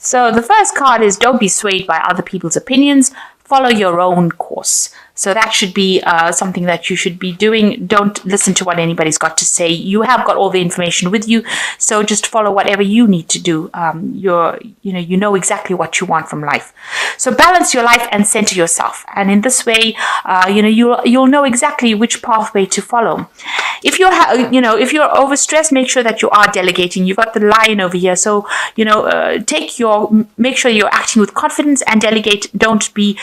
So the first card is don't be swayed by other people's opinions. Follow your own course. So that should be something that you should be doing. Don't listen to what anybody's got to say. You have got all the information with you, so just follow whatever you need to do. You know exactly what you want from life. So balance your life and center yourself, and in this way, you'll know exactly which pathway to follow. If you're overstressed, make sure that you are delegating. You've got the lion over here, so make sure you're acting with confidence and delegate. Don't be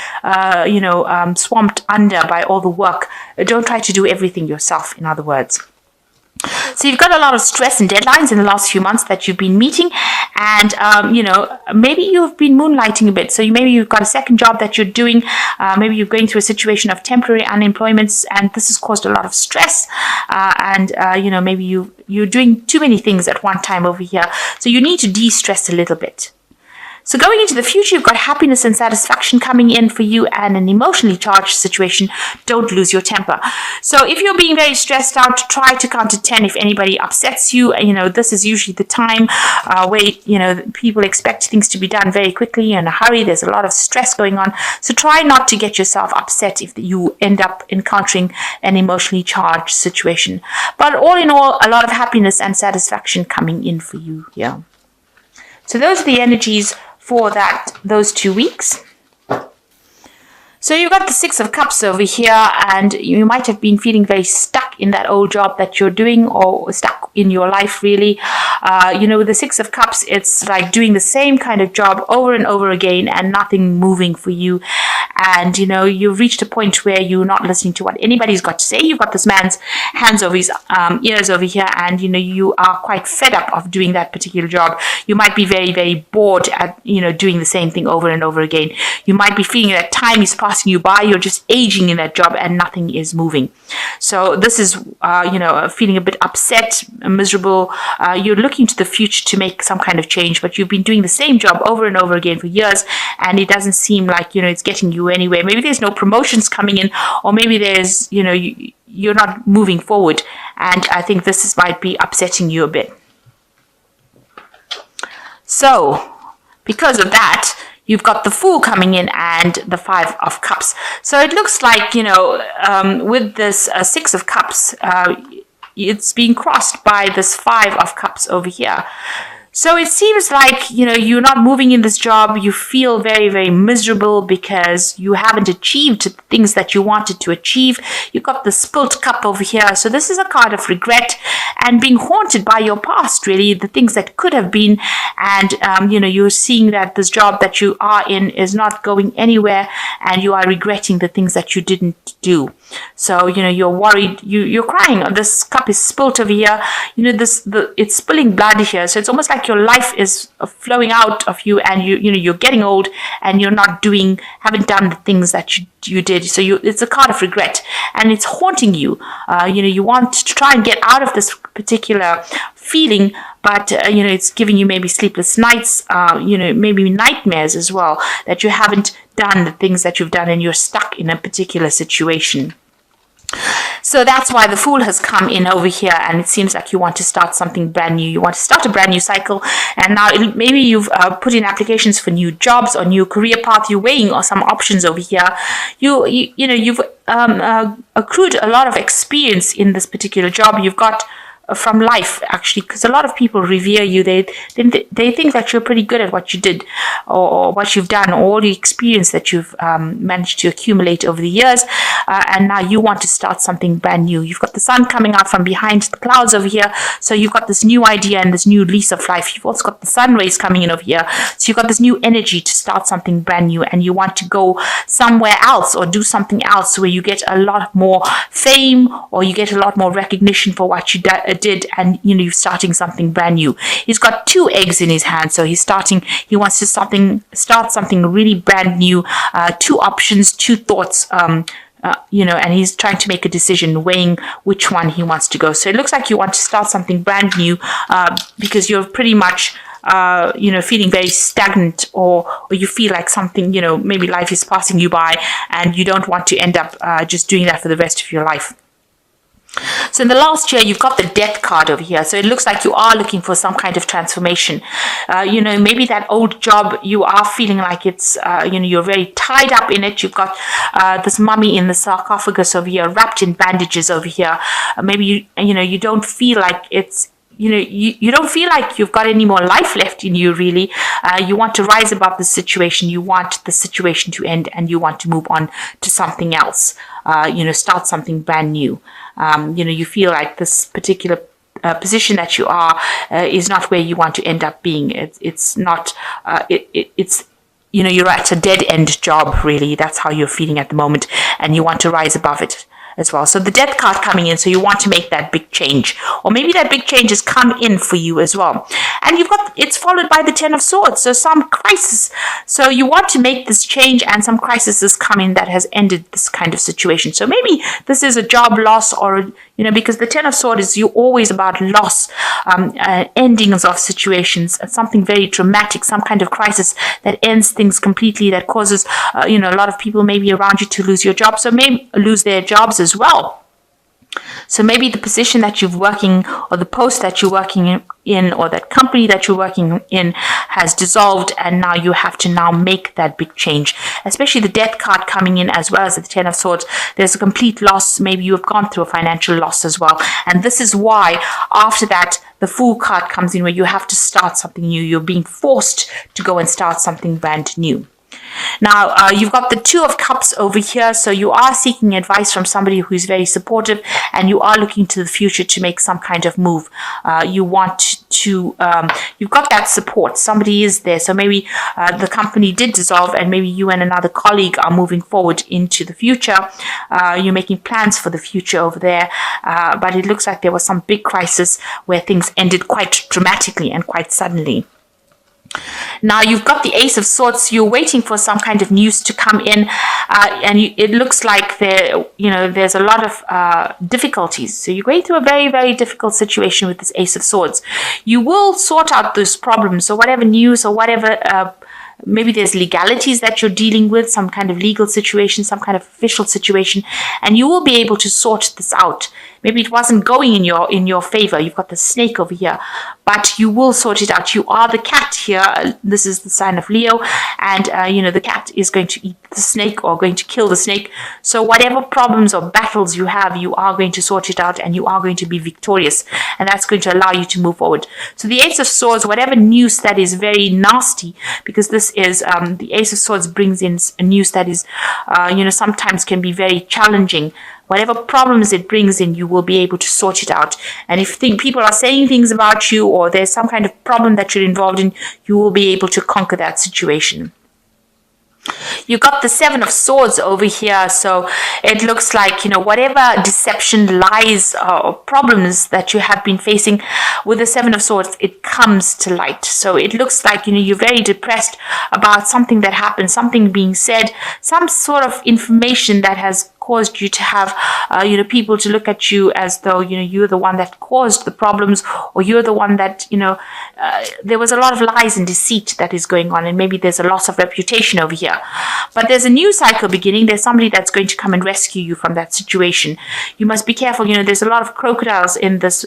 swamped under by all the work. Don't try to do everything yourself, in other words. So you've got a lot of stress and deadlines in the last few months that you've been meeting, and maybe you've been moonlighting a bit. So maybe you've got a second job that you're doing. Maybe you're going through a situation of temporary unemployment, and this has caused a lot of stress. Maybe you're doing too many things at one time over here. So you need to de-stress a little bit. So going into the future, you've got happiness and satisfaction coming in for you and an emotionally charged situation. Don't lose your temper. So if you're being very stressed out, try to count to 10 if anybody upsets you. This is usually the time where, people expect things to be done very quickly in a hurry. There's a lot of stress going on. So try not to get yourself upset if you end up encountering an emotionally charged situation. But all in all, a lot of happiness and satisfaction coming in for you here. So those are the energies for those 2 weeks. So you've got the Six of Cups over here, and you might have been feeling very stuck in that old job that you're doing, or stuck in your life, really. With the Six of Cups, it's like doing the same kind of job over and over again and nothing moving for you. And, you've reached a point where you're not listening to what anybody's got to say. You've got this man's hands over his ears over here, and, you are quite fed up of doing that particular job. You might be very, very bored at, doing the same thing over and over again. You might be feeling that time is passing you by. You're just aging in that job and nothing is moving. So this is, feeling a bit upset, miserable. You're looking to the future to make some kind of change, but you've been doing the same job over and over again for years, and it doesn't seem like, it's getting you anywhere. Maybe there's no promotions coming in, or maybe there's, you're not moving forward. And I think this might be upsetting you a bit. So because of that, you've got the Fool coming in and the Five of Cups. So it looks like, with this Six of Cups, it's being crossed by this Five of Cups over here. So it seems like, you're not moving in this job. You feel very, very miserable because you haven't achieved things that you wanted to achieve. You've got the Spilt Cup over here. So this is a card of regret and being haunted by your past, really, the things that could have been. And, you're seeing that this job that you are in is not going anywhere, and you are regretting the things that you didn't do. So, you're worried, you're crying. This cup is spilt over here. It's spilling blood here. So it's almost like your life is flowing out of you, and you're getting old, and you're haven't done the things that you did. So it's a card of regret, and it's haunting you. You want to try and get out of this particular feeling, but it's giving you maybe sleepless nights, maybe nightmares as well, that you haven't done the things that you've done and you're stuck in a particular situation. So that's why the Fool has come in over here, and it seems like you want to start something brand new. You want to start a brand new cycle, and now maybe you've put in applications for new jobs or new career path. You're weighing or some options over here. You've accrued a lot of experience in this particular job. You've got from life, actually, because a lot of people revere you. They think that you're pretty good at what you did, or what you've done, or all the experience that you've managed to accumulate over the years, and now you want to start something brand new. You've got the sun coming out from behind the clouds over here, so you've got this new idea and this new lease of life. You've also got the sun rays coming in over here, so you've got this new energy to start something brand new, and you want to go somewhere else or do something else where you get a lot more fame, or you get a lot more recognition for what you did, and you're starting something brand new. He's got 2 eggs in his hand, so he wants to start something really brand new, 2 options, 2 thoughts, and he's trying to make a decision, weighing which one he wants to go. So it looks like you want to start something brand new, because you're pretty much feeling very stagnant, or you feel like something, maybe life is passing you by, and you don't want to end up just doing that for the rest of your life. So in the last year, you've got the death card over here. So it looks like you are looking for some kind of transformation. Maybe that old job, you are feeling like it's, you're very tied up in it. You've got this mummy in the sarcophagus over here, wrapped in bandages over here. Maybe you don't feel like it's, you don't feel like you've got any more life left in you, really. You want to rise above the situation. You want the situation to end, and you want to move on to something else. Start something brand new. You feel like this particular position that you are is not where you want to end up being. It's not. It's you're at a dead end job, really. That's how you're feeling at the moment, and you want to rise above it as well. So the death card coming in, so you want to make that big change, or maybe that big change has come in for you as well. And it's followed by the 10 of Swords, so some crisis. So you want to make this change, and some crisis has come in that has ended this kind of situation. So maybe this is a job loss, or because the 10 of Swords is you always about loss, endings of situations, something very dramatic, some kind of crisis that ends things completely, that causes a lot of people maybe around you to lose your job, so maybe lose their jobs as well. So maybe the position that you're working, or the post that you're working in, or that company that you're working in has dissolved, and now you have to now make that big change. Especially the death card coming in, as well as the 10 of Swords. There's a complete loss. Maybe you have gone through a financial loss as well. And this is why after that, the Fool card comes in, where you have to start something new. You're being forced to go and start something brand new. Now, you've got the 2 of Cups over here, so you are seeking advice from somebody who's very supportive, and you are looking to the future to make some kind of move. You want to, you've got that support. Somebody is there, so maybe the company did dissolve, and maybe you and another colleague are moving forward into the future. You're making plans for the future over there, but it looks like there was some big crisis where things ended quite dramatically and quite suddenly. Now you've got the Ace of Swords. You're waiting for some kind of news to come in, and it looks like there's a lot of difficulties. So you're going through a very, very difficult situation with this Ace of Swords. You will sort out those problems. So whatever news or whatever. Maybe there's legalities that you're dealing with, some kind of legal situation, some kind of official situation, and you will be able to sort this out. Maybe it wasn't going in your favor. You've got the snake over here, but you will sort it out. You are the cat here. This is the sign of Leo, and the cat is going to eat the snake, or going to kill the snake. So whatever problems or battles you have, you are going to sort it out, and you are going to be victorious, and that's going to allow you to move forward. So the Ace of Swords, whatever news that is very nasty, because this is the Ace of Swords brings in a news that is sometimes can be very challenging. Whatever problems it brings in, you will be able to sort it out. And if people are saying things about you, or there's some kind of problem that you're involved in, you will be able to conquer that situation. You got the 7 of Swords over here, so it looks like, whatever deception, lies, or problems that you have been facing with the 7 of Swords, it comes to light. So it looks like, you're very depressed about something that happened, something being said, some sort of information that has caused you to have, people to look at you as though, you're the one that caused the problems, or you're the one that, there was a lot of lies and deceit that is going on, and maybe there's a loss of reputation over here. But there's a new cycle beginning. There's somebody that's going to come and rescue you from that situation. You must be careful. There's a lot of crocodiles in this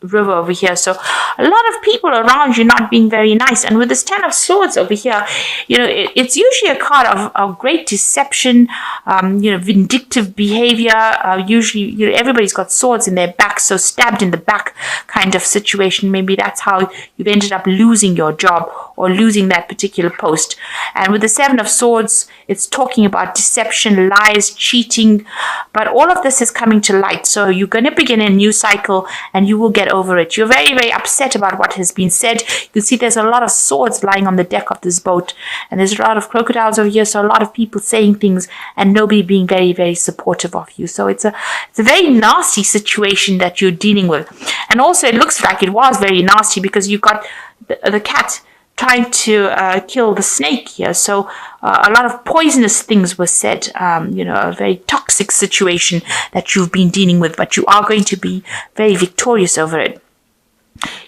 river over here. So a lot of people around you not being very nice. And with this 10 of Swords over here, it's usually a card of great deception, vindictive behavior. Usually, everybody's got swords in their back, so stabbed in the back kind of situation. Maybe that's how you've ended up losing your job, or losing that particular post. And with the 7 of Swords, it's talking about deception, lies, cheating, but all of this is coming to light. So you're going to begin a new cycle, and you will get over it. You're very, very upset about what has been said. You can see there's a lot of swords lying on the deck of this boat, and there's a lot of crocodiles over here, so a lot of people saying things and nobody being very, very supportive of you. So it's a very nasty situation that you're dealing with. And also it looks like it was very nasty, because you've got the cat trying to kill the snake here. So a lot of poisonous things were said, a very toxic situation that you've been dealing with, but you are going to be very victorious over it.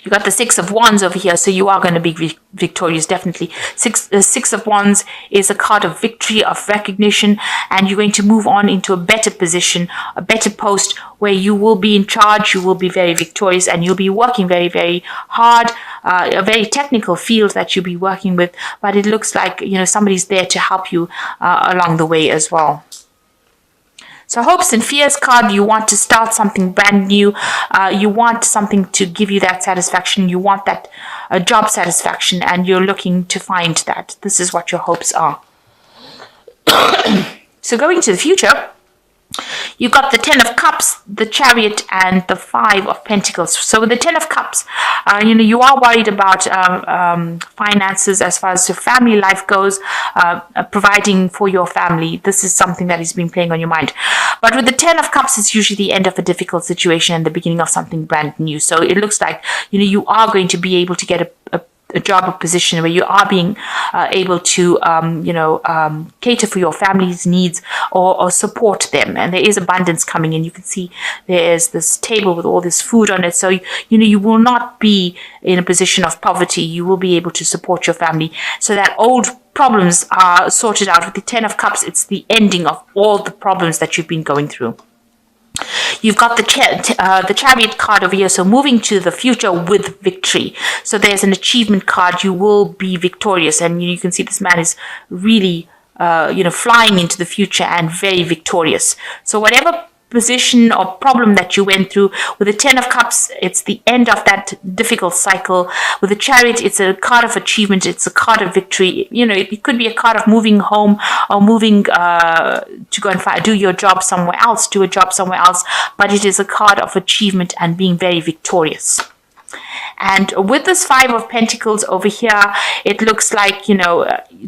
You got the Six of Wands over here, so you are going to be victorious, definitely. Six of Wands is a card of victory, of recognition, and you're going to move on into a better position, a better post where you will be in charge, you will be very victorious, and you'll be working very, very hard, a very technical field that you'll be working with, but it looks like, somebody's there to help you along the way as well. So hopes and fears card, you want to start something brand new. You want something to give you that satisfaction. You want that job satisfaction, and you're looking to find that. This is what your hopes are. So going to the future, you've got the Ten of Cups, the Chariot, and the Five of Pentacles. So with the Ten of Cups, you are worried about finances as far as your family life goes, providing for your family. This is something that has been playing on your mind. But with the Ten of Cups, it's usually the end of a difficult situation and the beginning of something brand new. So it looks like, you are going to be able to get a job or position where you are being able to, cater for your family's needs or support them. And there is abundance coming in. You can see there is this table with all this food on it. So, you will not be in a position of poverty. You will be able to support your family. So that old problems are sorted out. With the Ten of Cups, it's the ending of all the problems that you've been going through. You've got the Chariot card over here, so moving to the future with victory. So there's an achievement card. You will be victorious, and you can see this man is really, flying into the future and very victorious. So whatever position or problem that you went through, with the Ten of Cups, it's the end of that difficult cycle. With the Chariot, it's a card of achievement, it's a card of victory. It could be a card of moving home or moving to go and do your job somewhere else, do a job somewhere else, but it is a card of achievement and being very victorious. And with this Five of Pentacles over here, it looks like,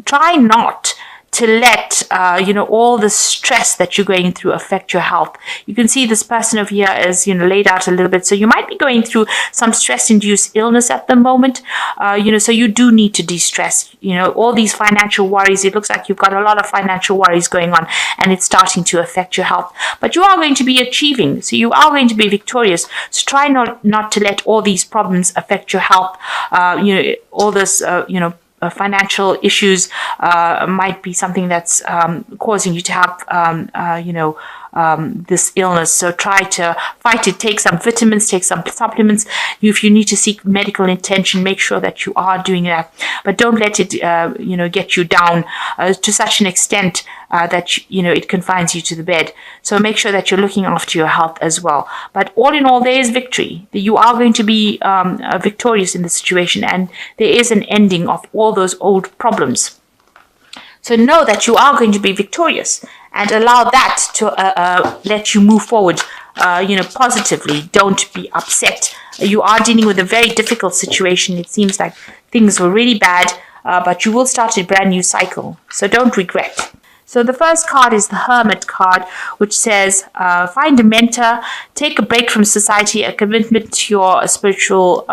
try not to let, all the stress that you're going through affect your health. You can see this person over here is, laid out a little bit. So you might be going through some stress-induced illness at the moment, so you do need to de-stress. All these financial worries, it looks like you've got a lot of financial worries going on, and it's starting to affect your health. But you are going to be achieving, so you are going to be victorious. So try not to let all these problems affect your health. All this, financial issues might be something that's causing you to have, this illness. So try to fight it. Take some vitamins, take some supplements. If you need to seek medical attention, make sure that you are doing that. But don't let it, get you down to such an extent that, it confines you to the bed. So make sure that you're looking after your health as well. But all in all, there is victory. You are going to be victorious in the situation, and there is an ending of all those old problems. So know that you are going to be victorious, and allow that to let you move forward, positively. Don't be upset. You are dealing with a very difficult situation. It seems like things were really bad, but you will start a brand new cycle. So don't regret. So the first card is the Hermit card, which says, find a mentor, take a break from society, a commitment to your spiritual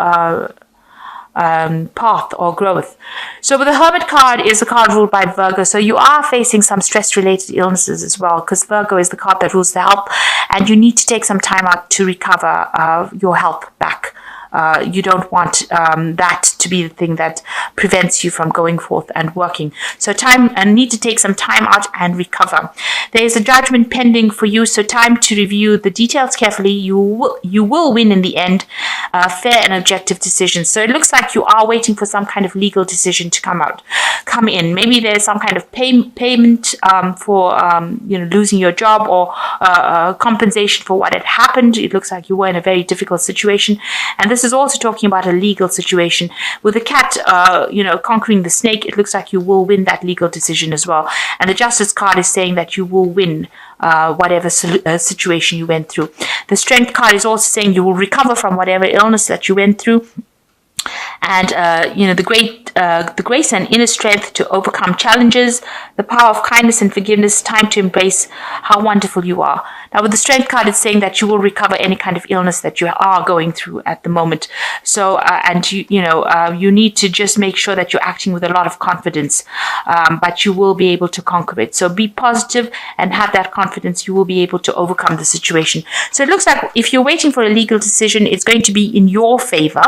path or growth. So with the Hermit card is a card ruled by Virgo, so you are facing some stress-related illnesses as well, because Virgo is the card that rules the health, and you need to take some time out to recover your health back. You don't want that to be the thing that prevents you from going forth and working. So need to take some time out and recover. There is a judgment pending for you, so time to review the details carefully. You will win in the end. Fair and objective decisions. So it looks like you are waiting for some kind of legal decision to come in. Maybe there's some kind of payment for losing your job, or compensation for what had happened. It looks like you were in a very difficult situation, and this is also talking about a legal situation. With the cat, conquering the snake, it looks like you will win that legal decision as well. And the Justice card is saying that you will win whatever situation you went through. The Strength card is also saying you will recover from whatever illness that you went through. and the grace and inner strength to overcome challenges, the power of kindness and forgiveness, time to embrace how wonderful you are. Now, with the strength card, it's saying that you will recover any kind of illness that you are going through at the moment. So, and you need to just make sure that you're acting with a lot of confidence, but you will be able to conquer it. So be positive and have that confidence. You will be able to overcome the situation. So it looks like if you're waiting for a legal decision, it's going to be in your favor,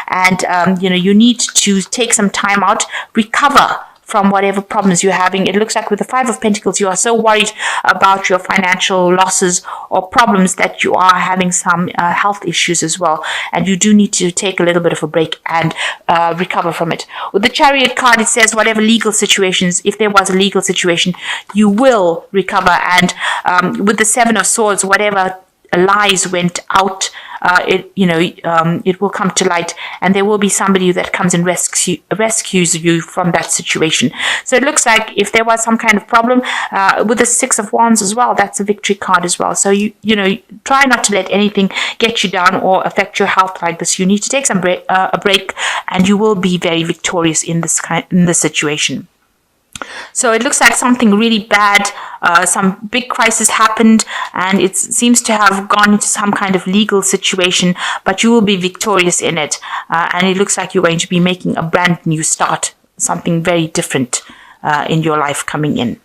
and you need to take some time out, recover from whatever problems you're having. It looks like with the Five of Pentacles, you are so worried about your financial losses or problems that you are having some health issues as well. And you do need to take a little bit of a break and recover from it. With the Chariot card, it says whatever legal situations, if there was a legal situation, you will recover. And with the Seven of Swords, whatever lies went out, it will come to light, and there will be somebody that comes and rescues you from that situation. So it looks like if there was some kind of problem with the Six of Wands as well, that's a victory card as well. So you try not to let anything get you down or affect your health like this. You need to take a break, and you will be very victorious in this situation. So it looks like something really bad, some big crisis happened, and it seems to have gone into some kind of legal situation, but you will be victorious in it. And it looks like you're going to be making a brand new start, something very different in your life coming in.